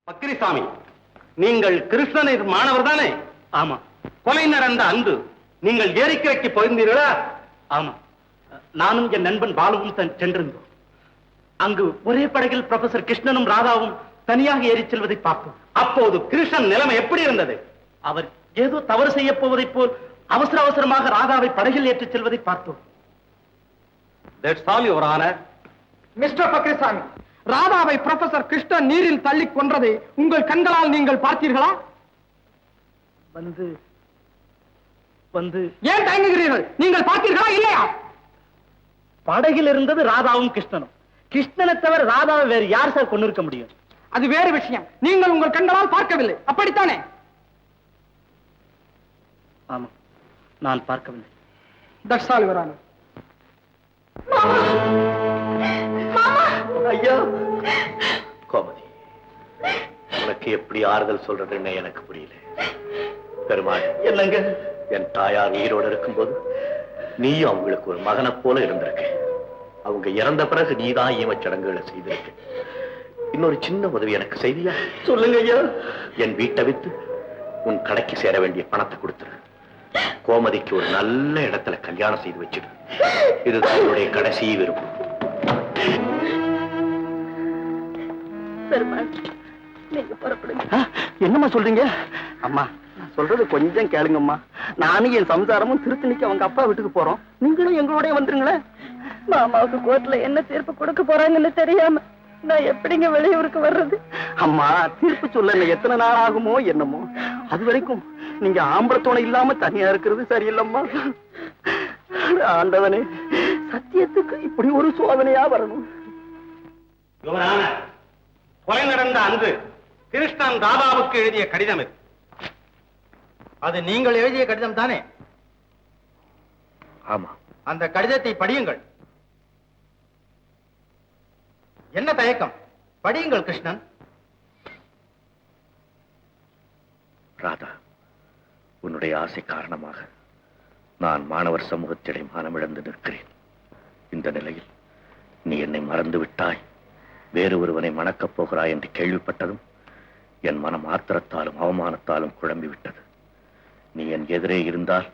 பக்கிரிசாமி, நீங்கள் கிருஷ்ணனின் மாணவர் தானே? ஆமா. கொலை நடந்த அன்று நீங்கள் ஏரிக்கரைக்கு போயிருந்தீர்களா? ஆமா, நானும் என் நண்பன் பாலுவும் சென்றிருந்தோம். அங்கு ஒரே படகில் ப்ரொஃபசர் கிருஷ்ணனும் ராதாவும் தனியாக ஏறி செல்வதை பார்த்தோம். அப்போது கிருஷ்ணன் நிலைமை எப்படி இருந்தது? அவர் ஏதோ தவறு செய்ய போவதைப் போல் அவசர அவசரமாக ராதாவை படகில் ஏற்றிச் செல்வதை பார்த்தோம். That's all, Your Honor. Mister Pakrisamy, ராதாவை ப்ரொஃபசர் கிருஷ்ணன் நீரில் தள்ளி கொன்றதை உங்கள் கண்களால் நீங்கள் பார்த்தீர்களா? வந்து வந்து ஏன் தயங்குகிறீர்கள்? நீங்கள் பார்த்தீர்களா இல்லையா? படகில் இருந்தது ராதாவும் கிருஷ்ணனும். கிருஷ்ணனை தவிர ராதாவை வேறு யார் சார் கொண்டிருக்க முடியும்? அது வேறு விஷயம். நீங்கள் உங்கள் கண்களால் பார்க்கவில்லை, அப்படித்தானே? ஆமா, நான் பார்க்கவில்லை. That's all, Your Honor. ஐயா, கோமதி, உனக்கு எப்படி ஆறுதல் சொல்றதுன்னு எனக்கு புரியல. பெருமாள், என்னங்க, என் தாயார் உயிரோடு இருக்கும்போது நீயும் அவங்களுக்கு ஒரு மகனை போல இருந்திருக்க. அவங்க இறந்த பிறகு நீதான் ஈமச் சடங்குகளை செய்திருக்க. இன்னொரு சின்ன உதவி எனக்கு செய்தியா? சொல்லுங்க ஐயா. என் வீட்டை வித்து உன் கடைக்கு சேர வேண்டிய பணத்தை கொடுத்துரு. கோமதிக்கு ஒரு நல்ல இடத்துல கல்யாணம் செய்து வச்சிடு. இதுதான் என்னுடைய கடைசி விருப்பம். என்னம்மா சொல்றீங்க? அம்மா, நான் சொல்றது கொஞ்சம் கேளுங்கம்மா. நானும் என் சம்சாரமும் திருத்தணிக்கு அவங்க அப்பா வீட்டுக்கு போறோம். நீங்களும் எங்களோட வந்துருங்களேன். மாமாவுக்கு கோர்ட்ல என்ன தீர்ப்பு கொடுக்க போறாங்கன்னு தெரியாம நான் எப்படிங்க வெளியூருக்கு வர்றது? அம்மா, தீர்ப்பு சொல்ல எத்தனை நாள் ஆகுமோ என்னமோ. அது வரைக்கும் நீங்க ஆம்பளை துணை இல்லாம தனியா இருக்கிறது சரியில்லம்மா. ஆண்டவனே, சத்தியத்துக்கு இப்படி ஒரு சோதனையா வரணும். கொலை நடந்த அன்று கிருஷ்ணன் ராதாவுக்கு எழுதிய கடிதம் இது. அது நீங்கள் எழுதிய கடிதம் தானே? ஆமா. அந்த கடிதத்தை படியுங்கள். என்ன தயக்கம்? படியுங்கள் கிருஷ்ணன். ராதா, உன்னுடைய ஆசை காரணமாக நான் மாணவர் சமூகத்திடை மானமிழந்து நிற்கிறேன். இந்த நிலையில் நீ என்னை மறந்து விட்டாய், வேறு ஒருவனை மணக்கப் போகிறாய் என்று கேள்விப்பட்டதும் என் மனம் ஆத்திரத்தாலும் அவமானத்தாலும் குழம்பிவிட்டது. நீ என் எதிரே இருந்தால்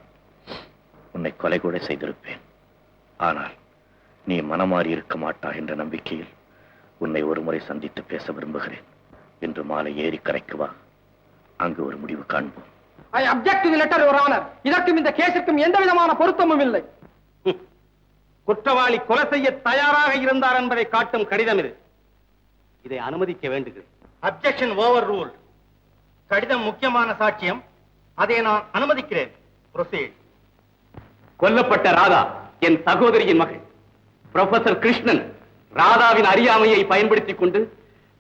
உன்னை கொலை கூட செய்திருப்பேன். ஆனால் நீ மனமாறி இருக்க மாட்டாய் என்ற நம்பிக்கையில் உன்னை ஒரு முறை சந்தித்து பேச விரும்புகிறேன். இன்று மாலை ஏரிக்கரைக்கு வா, அங்கு ஒரு முடிவு காண்போம். I object to the letter, Your Honor. இதற்கும் இந்த கேஸுக்கும் எந்த விதமான பொருத்தமும் இல்லை. குற்றவாளி கொலை செய்ய தயாராக இருந்தார் என்பதை காட்டும் கடிதம் இது. இதை அனுமதிக்க வேண்டுகிறேன். Objection overruled. கடிதம் முக்கியமான சாட்சியம். அதை நான் அனுமதிக்கிறேன். Proceed. கொல்லப்பட்ட ராதா என் சகோதரியின் மகள். ப்ரொஃபசர் கிருஷ்ணன் ராதாவின் அறியாமையை பயன்படுத்திக் கொண்டு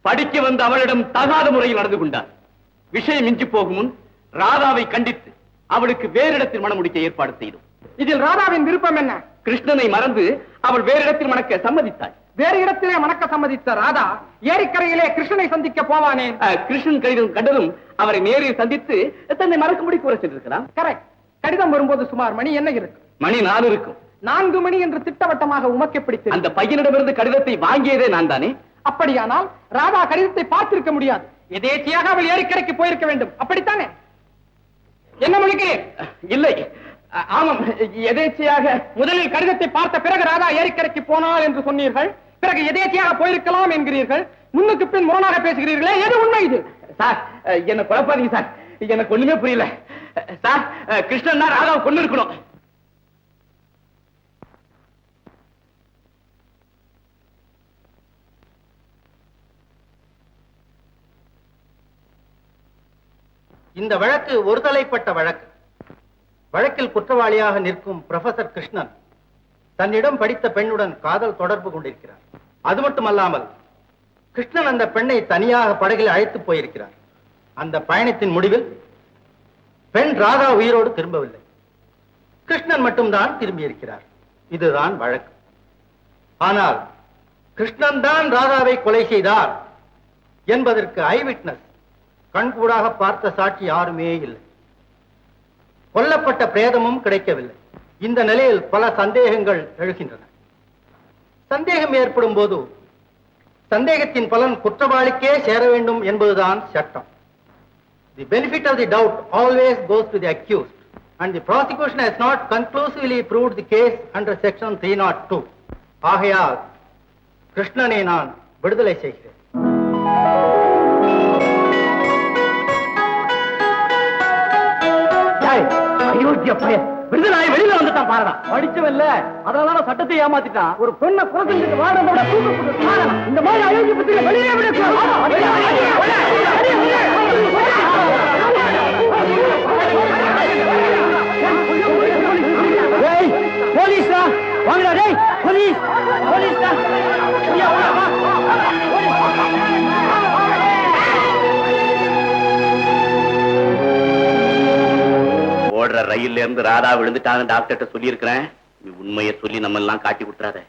படிக்க வந்த அவளிடம் தகாத முறையில் நடந்து கொண்டார். விஷயம் மிஞ்சி போகும் முன் ராதாவை கண்டித்து அவளுக்கு வேறு இடத்தில் மணமுடிக்க ஏற்பாடு செய்தோம். இதில் ராதாவின் விருப்பம் என்ன? கிருஷ்ணனை மறந்து அவள் வேறு இடத்தில் மணக்க சம்மதித்தாள். வேறு இடத்திலே மணக்க சம்மதித்த ராதா ஏரிக்கரையிலே கிருஷ்ணனை சந்திக்க போவானே. கிருஷ்ணன் கடிதம் கண்டதும் அவரை நேரில் சந்தித்து தன்னை மறக்கும்படி கூற சென்றிருக்கிறான். கரெக்ட். கடிதம் வரும்போது சுமார் மணி என்ன இருக்கு? மணி 4 இருக்கும். 4 மணி என்று திட்டவட்டமாக உமக்கு எப்படி தெரியும்? அந்த பையனிடமிருந்து கடிதத்தை வாங்கியதே நான் தானே. அப்படியானால் ராதா கடிதத்தை பார்த்திருக்க முடியாது. எதேச்சியாக அவள் ஏரிக்கரைக்கு போயிருக்க வேண்டும், அப்படித்தானே? என்ன மொழிக்கிறேன்? இல்லை, ஆமாம், எதேச்சையாக. முதலில் கடிதத்தை பார்த்த பிறகு ராதா ஏரிக்கரைக்கு போனாள் என்று சொன்னீர்கள். பிறகு எதேச்சியாக போயிருக்கலாம் என்கிறீர்கள். முன்னுக்கு பின் முரணாக பேசுகிறீர்களே, எது உண்மை? இது சார், என்ன குழப்பாதீங்க சார், எனக்கு ஒண்ணுமே புரியல சார். கிருஷ்ணன் தான் ராதாவை கொண்டு இருக்கணும். இந்த வழக்கு ஒருதலைப்பட்ட வழக்கு. வழக்கில் குற்றவாளியாக நிற்கும் ப்ரொஃபசர் கிருஷ்ணன் தன்னிடம் படித்த பெண்ணுடன் காதல் தொடர்பு கொண்டிருக்கிறார். அது மட்டுமல்லாமல் கிருஷ்ணன் அந்த பெண்ணை தனியாக படகில் அழைத்து போயிருக்கிறார். அந்த பயணத்தின் முடிவில் பெண் ராதா உயிரோடு திரும்பவில்லை. கிருஷ்ணன் மட்டும்தான் திரும்பி இருக்கிறார். இதுதான் வழக்கு. ஆனால் கிருஷ்ணன் தான் ராதாவை கொலை செய்தார் என்பதற்கு ஐ விட்னஸ், கண்கூடாக பார்த்த சாட்சி யாருமே இல்லை. கொல்லப்பட்ட பிரேதமும் கிடைக்கவில்லை. இந்த நிலையில் பல சந்தேகங்கள் எழுகின்றன. சந்தேகம் ஏற்படும் போது சந்தேகத்தின் பலன் குற்றவாளிக்கே சேர வேண்டும் என்பதுதான் சட்டம். The benefit of the doubt always goes to the accused, and the prosecution has not conclusively proved the case under section 302. ஆகையால் கிருஷ்ணனை நான் விடுதலை செய்கிறேன். அயோக்கிய பையன் விடுதலாய் வெளியில வந்துட்டான் பாருடா. படிச்சவல்ல, அதனால சட்டத்தை ஏமாத்திட்டான். ஒரு பெண்ணை புறத்துக்கு வாடனோட தூக்கு. இந்த மாதிரி அயோக்கிய பத்திரிகை வெளியே விட போலீஸா வாங்கடா. டேய் போலீஸ், போலீஸா ஓடுற ரயில்ல இருந்து ராதா விழுந்துட்டாங்க டாக்டர்கிட்ட சொல்லி இருக்கிறேன். நீ உண்மையை சொல்லி நம்ம எல்லாம் காட்டி விட்டுறாத.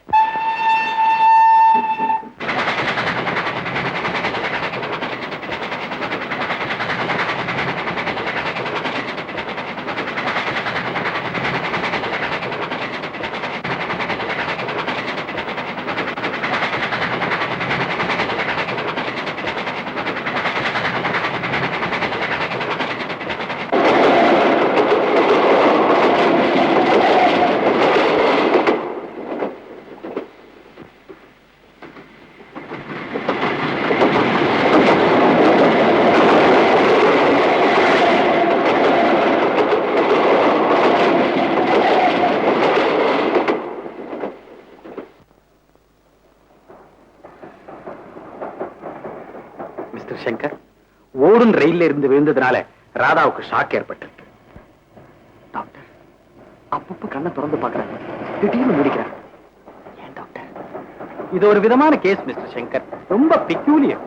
மிஸ்டர் சங்கர், ஓடும் ரயில்ல இருந்து விழுந்ததுனால ராதாவுக்கு ஷாக் ஏற்பட்டிருக்கு. டாக்டர் அப்பப்ப கண்ணை திறந்து பார்க்கறாங்க, திடீர்னு முடிக்கிறாங்க. ஏன் டாக்டர்? இது ஒரு விதமான கேஸ் மிஸ்டர் சங்கர், ரொம்ப பெக்யூலியர்.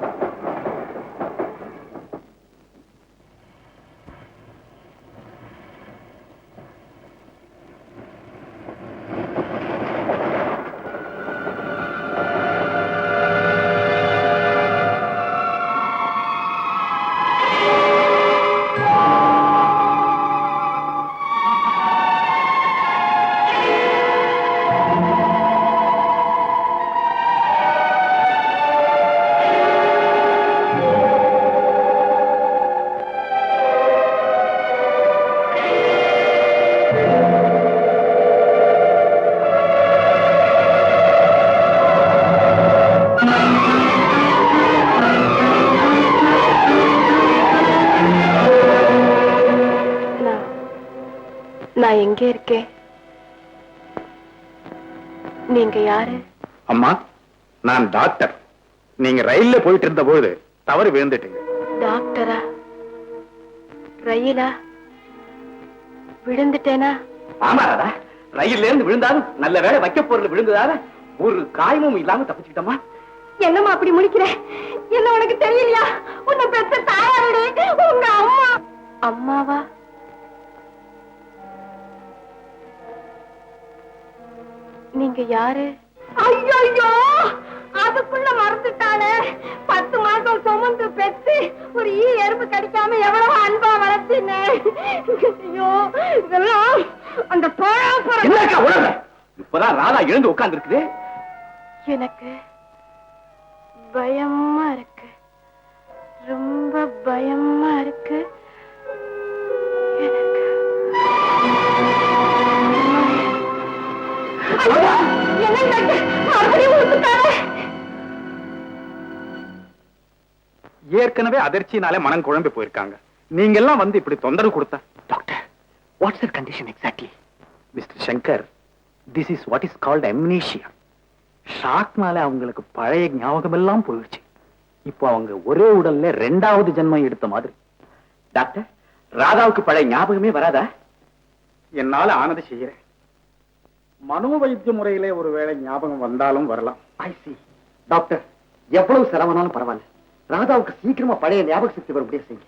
நான் எங்க இருக்கேன்? நீங்க யாரு? அம்மா, நான் டாக்டர். நீங்க ரயில்ல போயிட்டு இருந்த போது தவறு விழுந்துட்டீங்க. டாக்டரா? ரயிலா? விழுந்துட்டேனா? ஆமா ராதா, ரயில்ல இருந்து விழுந்தாலும் நல்ல வேலை வைக்க பொருள் விழுந்ததால ஒரு காயமும் இல்லாம தப்பிச்சுக்கிட்டமா. என்னம்மா அப்படி முடிக்கிற? என்ன உனக்கு தெரியலையா? உன்னை பெத்த தாயாரே உங்க அம்மா. அம்மாவா? நீங்க யாரு? ஐயோ, அதுக்குள்ள மறந்துட்டாளே. 10 மாசம் சுமந்து பெத்து ஒரு எறும்பு கடிக்காம எவ்வளவு அன்பா வளர்த்தினேன். ஐயோ, இதெல்லாம் அந்த இப்பதான் ராதா எழுந்து உட்கார்ந்து இருக்குது. எனக்கு பயமா இருக்கு, ரொம்ப பயமா இருக்கு. ஏற்கனவே அதிர்ச்சினால மனம் குழம்பி போயிருக்காங்க. நீங்க எல்லாம் வந்து இப்படி தொந்தரவு கொடுத்தா. Doctor, what's your condition exactly? Mister Shankar, this is what is called amnesia. ஷாக்னால அவங்களுக்கு பழைய ஞாபகம் எல்லாம் போயிடுச்சு. இப்போ அவங்க ஒரே உடல்ல 2வது ஜென்மம் எடுத்த மாதிரி. டாக்டர், ராதாவுக்கு பழைய ஞாபகமே வராதா? என்னால ஆனது செய்யறேன். மனோவைத்திய முறையிலே ஒருவேளை ஞாபகம் வந்தாலும் வரலாம். ஐ சி. டாக்டர், எவ்வளவு செலவானாலும் பரவாயில்ல, ராதாவுக்கு சீக்கிரமா பழைய ஞாபக சக்தி வரும்படியா செய்யுங்க.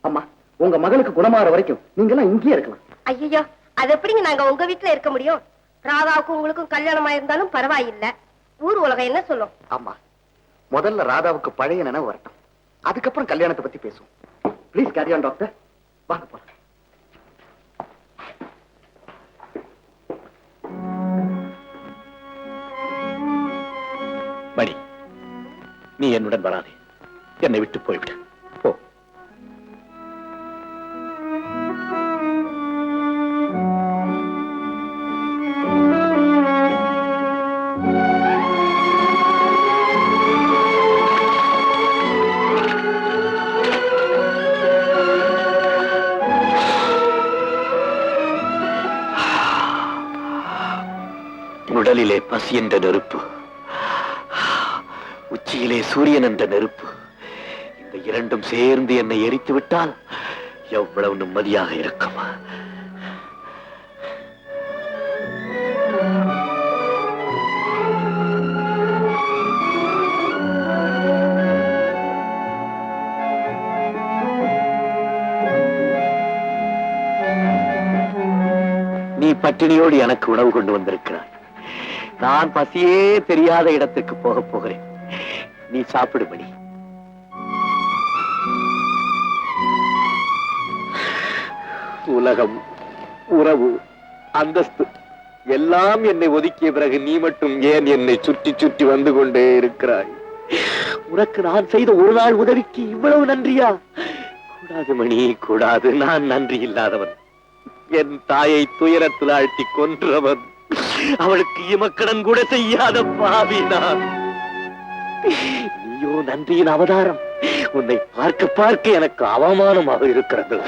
அம்மா, உங்க மகளுக்கு குணமாற வரைக்கும் நீங்க எல்லாம் இங்கேயே இருக்கலாம். ஐயோ, அது எப்படிங்க நாங்க உங்க வீட்டுல இருக்க முடியும்? ராதாவுக்கும் உங்களுக்கும் கல்யாணம் ஆயிருந்தாலும் பரவாயில்ல, ஊர் உலகம் என்ன சொல்லும்? ஆமா, முதல்ல ராதாவுக்கு பழைய நினைவு வரட்டும், அதுக்கப்புறம் கல்யாணத்தை பத்தி பேசுவோம். Please carry on doctor. வாங்க போறோம். மணி, நீ என்னுடன் வராதே, என்னை விட்டு போய்விடு. போ. உடலிலே பசி என்ற நெருப்பு, உச்சியிலே சூரியன் என்ற நெருப்பு, இந்த இரண்டும் சேர்ந்து என்னை எரித்து விட்டால் எவ்வளவு நிம்மதியாக இருக்கும். நீ பட்டினியோடு எனக்கு உணவு கொண்டு வந்திருக்கிறாய். நான் பசியே தெரியாத இடத்துக்கு போக போகிறேன். நீ சாப்பிடு மணி. உலகம், உறவு, அந்தஸ்து எல்லாம் என்னை ஒதுக்கிய பிறகு நீ மட்டும் ஏன் என்னை சுற்றி சுற்றி வந்து கொண்டே இருக்கிறாய்? உனக்கு நான் செய்த ஒரு நாள் உதவிக்கு இவ்வளவு நன்றியா? கூடாது மணி, கூடாது. நான் நன்றி இல்லாதவன். என் தாயை துயரத்தில் ஆழ்த்தி கொன்றவன். அவளுக்கு இமக்கடன் கூட செய்யாத பாவி நான். நீயோ நன்றியின் அவதாரம். உன்னை பார்க்க பார்க்க எனக்கு அவமானமாக இருக்கிறது.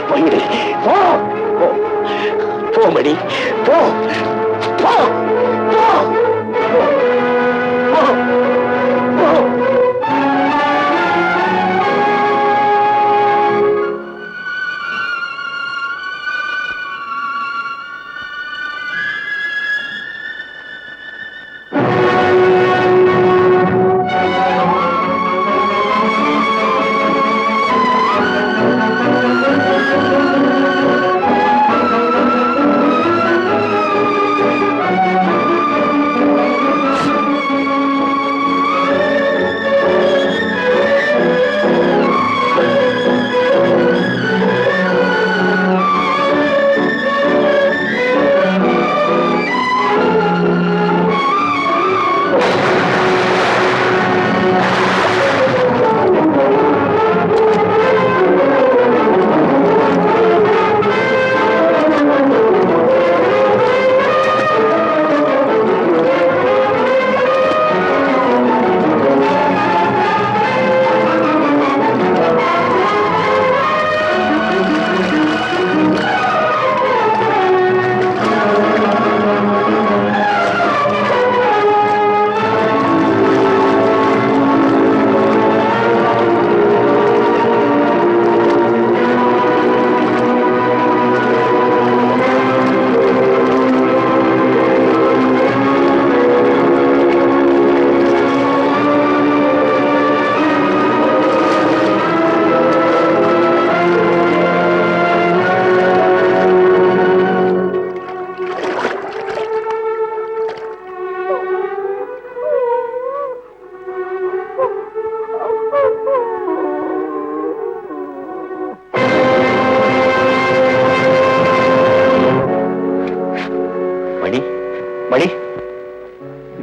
போயிடு. போ போ மணி, போ போ போ போ.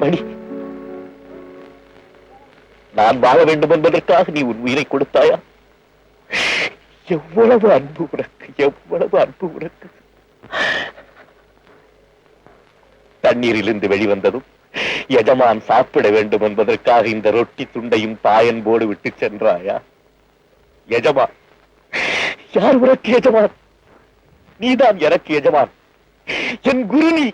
மணி, நான் வாழ வேண்டும் என்பதற்காக நீ உன் உயிரை கொடுத்தாயா? எவ்வளவு அன்பு உனக்கு, எவ்வளவு அன்பு உனக்கு. தண்ணீரிலிருந்து வெளிவந்ததும் எஜமான் சாப்பிட வேண்டும் என்பதற்காக இந்த ரொட்டி துண்டையும் தாயன்போடு விட்டு சென்றாயா? எஜமான் யார்? உனக்கு எஜமான்? நீதான் எனக்கு எஜமான். என் குரு நீ.